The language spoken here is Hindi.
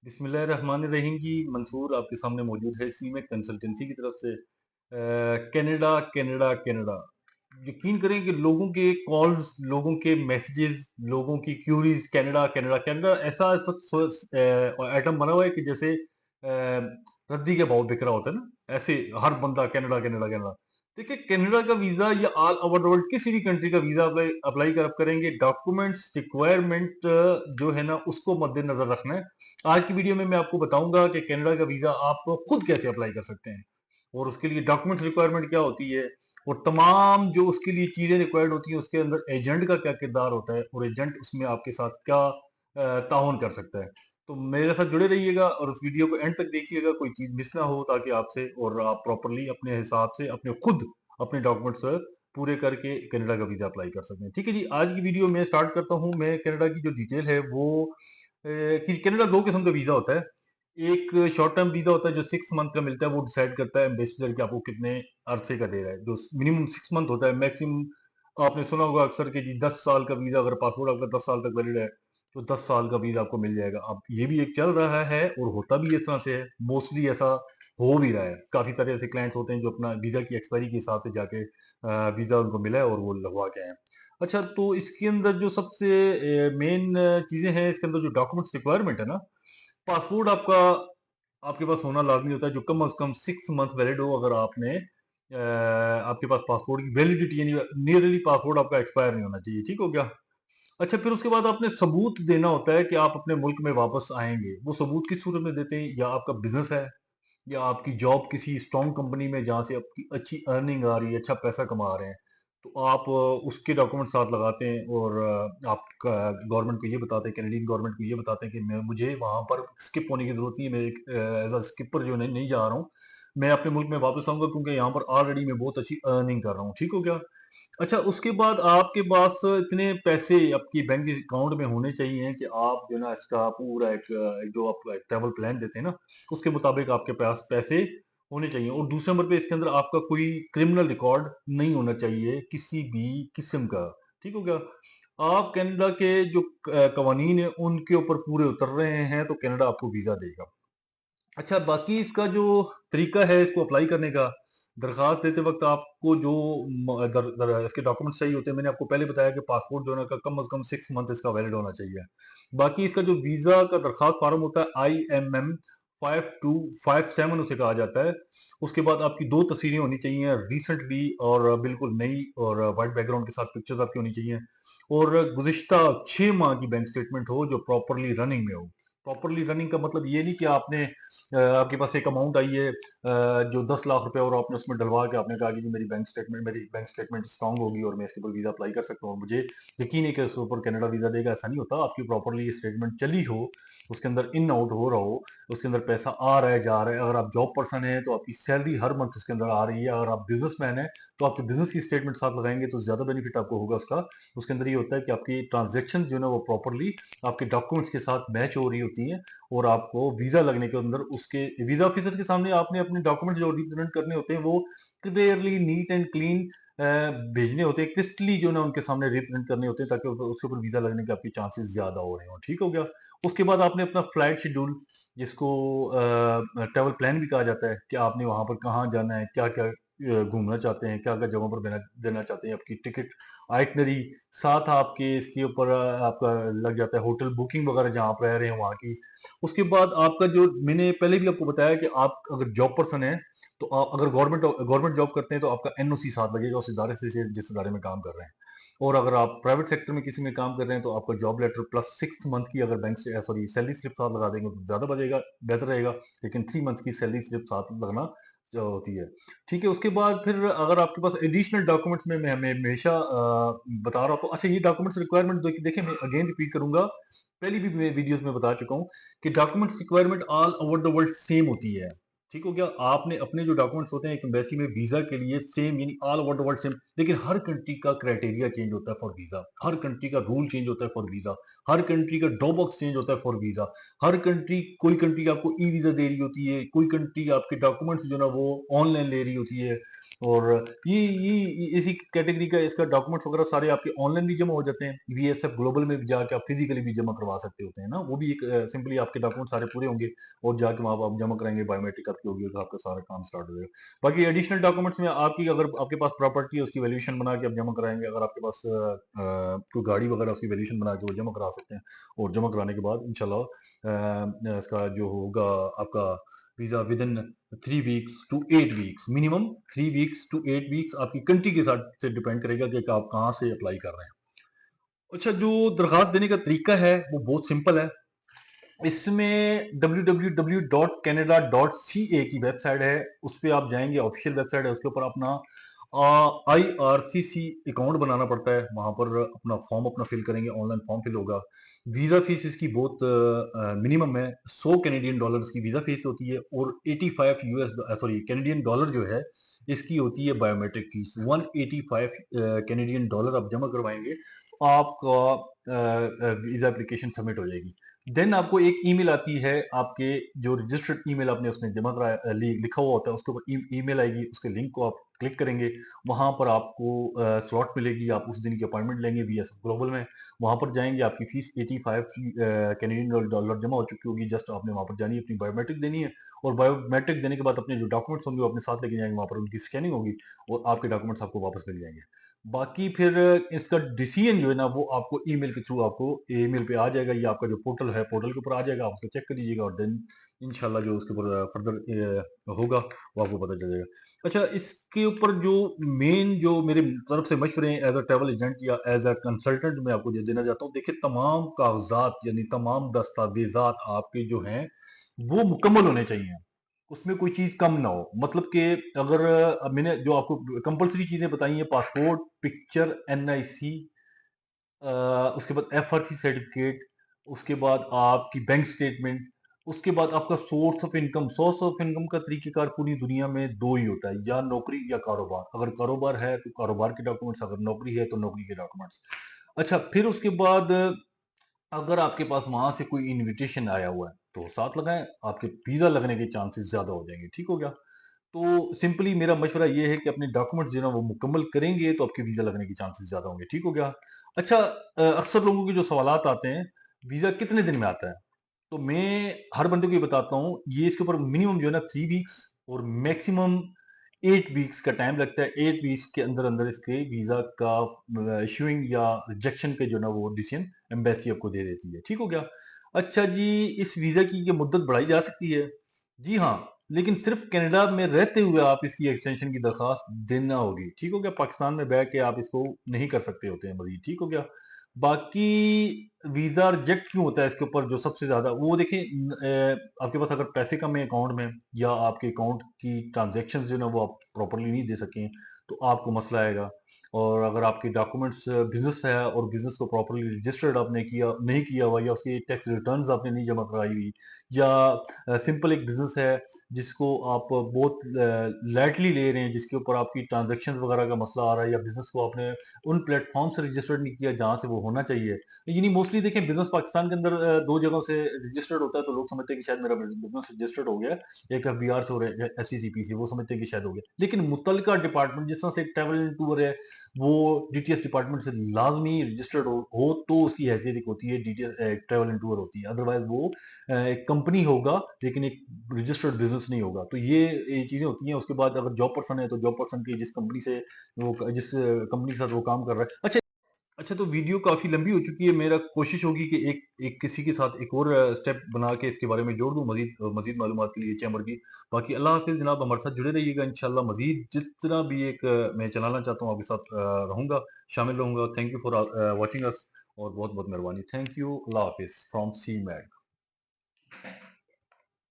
बिस्मिल्लाहिर्रहमानिर्रहीम जी। मंसूर आपके सामने मौजूद है इसी में कंसल्टेंसी की तरफ से। कनाडा कनाडा कनाडा, यकीन करें कि लोगों के कॉल्स, लोगों के मैसेजेस, लोगों की क्यूरीज, कनाडा कनाडा कनाडा ऐसा इस वक्त आइटम बना हुआ है कि जैसे रद्दी के भाव बिक रहा होता है ना, ऐसे हर बंदा कनाडा कनाडा कनाडा। देखिए, कनाडा का वीजा या ऑल ओवर द वर्ल्ड किसी भी कंट्री का वीजा अप्लाई अप्लाई कर आप करेंगे, डॉक्यूमेंट्स रिक्वायरमेंट जो है ना उसको मद्देनजर रखना है। आज की वीडियो में मैं आपको बताऊंगा कि कनाडा का वीजा आप खुद कैसे अप्लाई कर सकते हैं और उसके लिए डॉक्यूमेंट्स रिक्वायरमेंट क्या होती है और तमाम जो उसके लिए चीजें रिक्वायर्ड होती है, उसके अंदर एजेंट का क्या किरदार होता है और एजेंट उसमें आपके साथ क्या ताउन कर सकता है। तो मेरे साथ जुड़े रहिएगा और उस वीडियो को एंड तक देखिएगा, कोई चीज मिस ना हो, ताकि आपसे और आप प्रॉपरली अपने हिसाब से अपने खुद अपने डॉक्यूमेंट्स पूरे करके कनाडा का वीजा अप्लाई कर सकते हैं। ठीक है जी, आज की वीडियो में स्टार्ट करता हूं। मैं कनाडा की जो डिटेल है वो कि कनाडा दो किस्म का वीजा होता है। एक शॉर्ट टर्म वीजा होता है जो 6 मंथ का मिलता है, वो डिसाइड करता है एम्बेसडर कि आपको कितने अरसे का दे रहा है। जो मिनिमम 6 मंथ होता है, मैक्सिमम आपने सुना होगा अक्सर कि जी 10 साल का वीजा, अगर पासपोर्ट आपका 10 साल तक वैलिड है तो 10 साल का वीजा आपको मिल जाएगा। अब ये भी एक चल रहा है और होता भी इस तरह से है, मोस्टली ऐसा हो भी रहा है। काफी सारे ऐसे क्लाइंट्स होते हैं जो अपना वीजा की एक्सपायरी के हिसाब से जाके वीजा उनको मिला है और वो लगवा के आए हैं। अच्छा, तो इसके अंदर जो सबसे मेन चीजें हैं, इसके अंदर जो डॉक्यूमेंट्स रिक्वायरमेंट है ना, पासपोर्ट आपका आपके पास होना लाजमी होता है, जो कम से कम 6 मंथ वैलिड हो। अगर आपने आपके पास पासपोर्ट की वैलिडिटी यानी नियरली पासपोर्ट आपका एक्सपायर नहीं होना चाहिए। ठीक हो गया। अच्छा, फिर उसके बाद आपने सबूत देना होता है कि आप अपने मुल्क में वापस आएंगे। वो सबूत किस सूरत में देते हैं? या आपका बिजनेस है या आपकी जॉब किसी स्ट्रॉन्ग कंपनी में जहां से आपकी अच्छी अर्निंग आ रही है, अच्छा पैसा कमा रहे हैं, तो आप उसके डॉक्यूमेंट साथ लगाते हैं और आप गवर्नमेंट को ये बताते हैं, कैनेडियन गवर्नमेंट को ये बताते हैं कि मैं मुझे वहां पर स्किप होने की जरूरत नहीं है, मैं एक एज अ स्किपर जो नहीं जा रहा हूँ, मैं अपने मुल्क में वापस आऊंगा क्योंकि यहाँ पर ऑलरेडी मैं बहुत अच्छी अर्निंग कर रहा हूँ। ठीक हो गया। अच्छा, उसके बाद आपके पास इतने पैसे आपकी बैंक अकाउंट में होने चाहिए कि आप जो ना इसका पूरा एक जो आप ट्रैवल प्लान देते हैं ना, उसके मुताबिक आपके पास पैसे होने चाहिए। और दूसरे नंबर पे इसके अंदर आपका कोई क्रिमिनल रिकॉर्ड नहीं होना चाहिए किसी भी किस्म का। ठीक हो गया। आप कनाडा के जो कवानीन है उनके ऊपर पूरे उतर रहे हैं तो कनाडा आपको वीजा देगा। अच्छा, बाकी इसका जो तरीका है इसको अप्लाई करने का, दरखास्त देते वक्त आपको जो इसके डॉक्यूमेंट्स चाहिए होते हैं, मैंने आपको पहले बताया कि पासपोर्ट जो है ना का कम से कम 6 मंथ इसका वैलिड होना चाहिए। बाकी इसका जो वीजा का दरखास्त फार्म होता है IMM 5257 उसे कहा जाता है। उसके बाद आपकी दो तस्वीरें होनी चाहिए रिसेंटली और बिल्कुल नई, और वाइट बैकग्राउंड के साथ पिक्चर्स आपकी होनी चाहिए, और गुज़िश्ता 6 माह की बैंक स्टेटमेंट हो जो प्रॉपरली रनिंग में हो। प्रॉपरली रनिंग का मतलब ये नहीं कि आपने आपके पास एक अमाउंट आई है जो 10 लाख रुपए, और आपने उसमें डलवा के आपने कहा कि जी मेरी बैंक स्टेटमेंट स्ट्रांग होगी और मैं इसके ऊपर वीजा अप्लाई कर सकता हूँ और मुझे यकीन है कि उसके ऊपर कनाडा वीजा देगा। ऐसा नहीं होता। आपकी प्रॉपरली स्टेटमेंट चली हो, उसके अंदर इन आउट हो रहा हो, उसके अंदर पैसा आ रहा है जा रहा है। अगर आप जॉब पर्सन है तो आपकी सैलरी हर मंथ उसके अंदर आ रही है। अगर आप बिजनेसमैन है तो आपके बिजनेस की स्टेटमेंट साथ लगाएंगे तो ज्यादा बेनिफिट आपको होगा उसका। उसके अंदर ये होता है कि आपकी ट्रांजेक्शन जो है ना वो प्रॉपरली आपके डॉक्यूमेंट्स के साथ मैच हो रही होती है, और आपको वीजा लगने के अंदर उसके वीजा ऑफिसर के सामने आपने अपने डॉक्यूमेंट जो रिप्रेजेंट करने होते हैं वो क्लियरली नीट एंड क्लीन भेजने होते हैं, क्रिस्टली जो ना उनके सामने रिप्रेजेंट करने होते हैं, ताकि उसके ऊपर वीजा लगने के आपके चांसेस ज्यादा हो रहे हो। ठीक हो गया। उसके बाद आपने अपना फ्लाइट शेड्यूल, जिसको ट्रैवल प्लान भी कहा जाता है, कि आपने वहां पर कहाँ जाना है, क्या क्या घूमना चाहते हैं, क्या क्या जगहों पर देना चाहते हैं, आपकी टिकट आइटनरी, साथ आपके इसके ऊपर आपका लग जाता है होटल बुकिंग वगैरह जहाँ आप रह रहे हैं वहाँ की। उसके बाद आपका जो मैंने पहले भी आपको बताया कि आप अगर जॉब पर्सन है तो आप अगर गवर्नमेंट जॉब करते हैं तो आपका NOC साथ लगेगा उस इदारे से जिस इदारे में काम कर रहे हैं। और अगर आप प्राइवेट सेक्टर में किसी में काम कर रहे हैं तो आपका जॉब लेटर प्लस 6 मंथ की अगर बैंक से सॉरी सैलरी स्लिप साथ लगा देंगे तो ज्यादा बचेगा, बेहतर रहेगा। लेकिन 3 मंथ की सैलरी स्लिप साथ लगना जो होती है। ठीक है। उसके बाद फिर अगर आपके पास एडिशनल डॉक्यूमेंट्स में मैं हमेशा बता रहा हूँ। अच्छा, ये डॉक्यूमेंट्स रिक्वायरमेंट देखिए, मैं अगेन रिपीट करूंगा, पहली भी मैं वीडियोस में बता चुका हूँ कि documents requirement all over the world same होती है। ठीक हो गया। आपने अपने जो डॉक्यूमेंट्स होते हैं एक एम्बेसी में वीजा के लिए सेम, यानी all over the world same, लेकिन हर कंट्री का क्राइटेरिया चेंज होता है फॉर वीजा, हर कंट्री का रूल चेंज होता है फॉर वीजा, हर कंट्री का ड्रॉ बॉक्स चेंज होता है फॉर वीजा। हर कंट्री, कोई कंट्री आपको ई वीजा दे रही होती है, कोई कंट्री आपके डॉक्यूमेंट्स जो ना वो ऑनलाइन ले रही होती है, और ये इसी कैटेगरी का इसका डॉक्यूमेंट्स वगैरह सारे आपके ऑनलाइन भी जमा हो जाते हैं। वीएसएफ ग्लोबल में भी जाके आप फिजिकली भी जमा करवा सकते होते हैं ना, वो भी एक सिंपली आपके डॉक्यूमेंट सारे पूरे होंगे और जाके वहाँ आप जमा कराएंगे, बायोमेट्रिक आपकी होगी तो आपका सारा काम स्टार्ट हो जाएगा। बाकी एडिशनल डॉक्यूमेंट्स में आपकी अगर आपके पास प्रॉपर्टी है उसकी वैल्यूएशन बना के आप जमा कराएंगे, अगर आपके पास कोई गाड़ी वगैरह उसकी वैल्यूएशन बना के वो जमा करा सकते हैं, और जमा कराने के बाद इंशाल्लाह इसका जो होगा आपका visa within 3 weeks to 8 weeks, minimum 3 weeks to 8 weeks आपकी कंट्री के साथ से डिपेंड करेगा कि आप कहाँ से अप्लाई कर रहे हैं। अच्छा, जो दरखास्त देने का तरीका है वो बहुत सिंपल है। इसमें www.canada.ca की वेबसाइट है, उस पर आप जाएंगे, ऑफिशियल वेबसाइट है, उसके ऊपर अपना IRCC अकाउंट बनाना पड़ता है, वहां पर अपना फॉर्म अपना फिल करेंगे, ऑनलाइन फॉर्म फिल होगा। वीजा फीस इसकी बहुत मिनिमम है, 100 कैनेडियन डॉलर की वीजा फीस होती है, और 85 कैनेडियन डॉलर जो है इसकी होती है बायोमेट्रिक फीस। 185 कैनेडियन डॉलर आप जमा करवाएंगे तो आपका वीजा एप्लीकेशन सबमिट हो जाएगी। देन आपको एक ईमेल आती है, आपके जो रजिस्टर्ड ईमेल आपने उसमें जमा कराया लिखा हुआ होता है, उसके ऊपर ईमेल आएगी, उसके लिंक को आप क्लिक करेंगे, वहां पर आपको स्लॉट मिलेगी, आप उस दिन की अपॉइंटमेंट लेंगे वीएसएफ ग्लोबल में, वहां पर जाएंगे, आपकी फीस 85 कैनेडियन डॉलर जमा हो चुकी होगी, जस्ट आपने वहां पर जानी है, अपनी बायोमेट्रिक देनी है, और बायोमेट्रिक देने के बाद अपने जो डॉक्यूमेंट्स होंगे वो अपने साथ लेके जाएंगे, वहां पर उनकी स्कैनिंग होगी और आपके डॉक्यूमेंट्स आपको वापस मिल जाएंगे। बाकी फिर इसका डिसीजन जो है ना वो आपको ईमेल के थ्रू आपको ईमेल पे आ जाएगा, या आपका जो पोर्टल है पोर्टल के ऊपर आ जाएगा, आप उसको चेक कर लीजिएगा, और देन इंशाल्लाह जो उसके ऊपर फर्दर होगा वो आपको पता चलेगा। अच्छा, इसके ऊपर जो मेन जो मेरी तरफ से मशवरे हैं एज अ ट्रैवल एजेंट या एज अ कंसल्टेंट मैं आपको जो देना चाहता हूँ, देखिए तमाम कागजात यानी तमाम दस्तावेजात आपके जो हैं वो मुकम्मल होने चाहिए, उसमें कोई चीज कम ना हो। मतलब कि अगर मैंने जो आपको कंपलसरी चीजें बताई हैं, पासपोर्ट, पिक्चर, NIC, उसके बाद FRC सर्टिफिकेट, उसके बाद आपकी बैंक स्टेटमेंट, उसके बाद आपका source of income. Source of income का तरीकेकार पूरी दुनिया में दो ही होता है, या नौकरी या कारोबार। अगर कारोबार है तो कारोबार के डॉक्यूमेंट्स, अगर नौकरी है तो नौकरी के डॉक्यूमेंट्स। अच्छा, फिर उसके बाद अगर आपके पास वहां से कोई इनविटेशन आया हुआ है तो साथ लगाएं, आपके वीजा लगने के चांसेस ज्यादा हो जाएंगे। ठीक हो गया? तो सिंपली मेरा मशवरा ये है कि अपने डॉक्यूमेंट जो है ना वो मुकम्मल करेंगे तो आपके वीजा लगने के चांसेस ज्यादा होंगे। ठीक हो गया? अच्छा, अक्सर लोगों के जो सवालात आते हैं, वीजा कितने दिन में आता है, तो मैं हर बंदे को ये बताता हूँ, ये इसके ऊपर मिनिमम जो है ना 3 वीक्स और मैक्सिमम 8 वीक्स का टाइम लगता है। 8 वीक्स के अंदर अंदर इसके वीजा का इशूइंग या रिजेक्शन के जो ना वो डिसीजन एम्बेसी आपको दे देती है। ठीक हो गया? अच्छा जी, इस वीजा की ये मुद्दत बढ़ाई जा सकती है? जी हाँ, लेकिन सिर्फ कनाडा में रहते हुए आप इसकी एक्सटेंशन की दरखास्त देना होगी। ठीक हो गया? पाकिस्तान में बैठ के आप इसको नहीं कर सकते होते हैं मजीद। ठीक हो गया? बाकी वीजा रिजेक्ट क्यों होता है इसके ऊपर जो सबसे ज्यादा वो देखिए, आपके पास अगर पैसे कम है अकाउंट में, या आपके अकाउंट की ट्रांजेक्शन जो है ना वो आप प्रॉपरली नहीं दे सकें, तो आपको मसला आएगा। और अगर आपके डॉक्यूमेंट्स बिजनेस है और बिजनेस को प्रॉपरली रजिस्टर्ड आपने किया नहीं किया हुआ, या उसकी टैक्स रिटर्न्स आपने नहीं जमा कराई हुई, या सिंपल एक बिजनेस है जिसको आप बहुत लाइटली ले रहे हैं, जिसके ऊपर आपकी ट्रांजेक्शन वगैरह का मसला आ रहा है, या बिजनेस को आपने उन प्लेटफॉर्म से रजिस्टर्ड नहीं किया जहां से वो होना चाहिए। यानी मोस्टली देखें, बिजनेस पाकिस्तान के अंदर दो जगहों से रजिस्टर्ड होता है, तो लोग समझते हैं कि शायद मेरा बिजनेस रजिस्टर्ड हो गया, एक FBR से और SCCP से, वो समझते हैं कि शायद हो गया। लेकिन मुतलका डिपार्टमेंट जिस तरह से एक ट्रैवल एंड टूर है, वो DTS डिपार्टमेंट से लाजमी रजिस्टर्ड हो तो उसकी हैसियत एक होती है, DTS ट्रैवल एंड टूर होती है, अदरवाइज वो एक कंपनी होगा लेकिन एक रजिस्टर्ड बिजनेस नहीं होगा। तो ये चीजें होती हैं। उसके बाद अगर जॉब पर्सन है तो जॉब पर्सन की जिस कंपनी से वो जिस कंपनी के साथ वो काम कर रहा है। अच्छा, अच्छा, तो वीडियो काफ़ी लंबी हो चुकी है। मेरा कोशिश होगी कि एक एक किसी के साथ एक और स्टेप बना के इसके बारे में जोड़ दूँ मज़ीद मालूमात के लिए चैम्बर की। बाकी अल्लाह हाफ़िज़ जनाब, हमारे साथ जुड़े रहिएगा इंशाअल्लाह। मज़ीद जितना भी एक मैं चलाना चाहता हूँ आपके साथ रहूँगा, शामिल रहूँगा। Thank you for watching us, और बहुत-बहुत मेहरबानी। Thank you. अल्लाह हाफ़िज़ फ्रॉम सी मैग।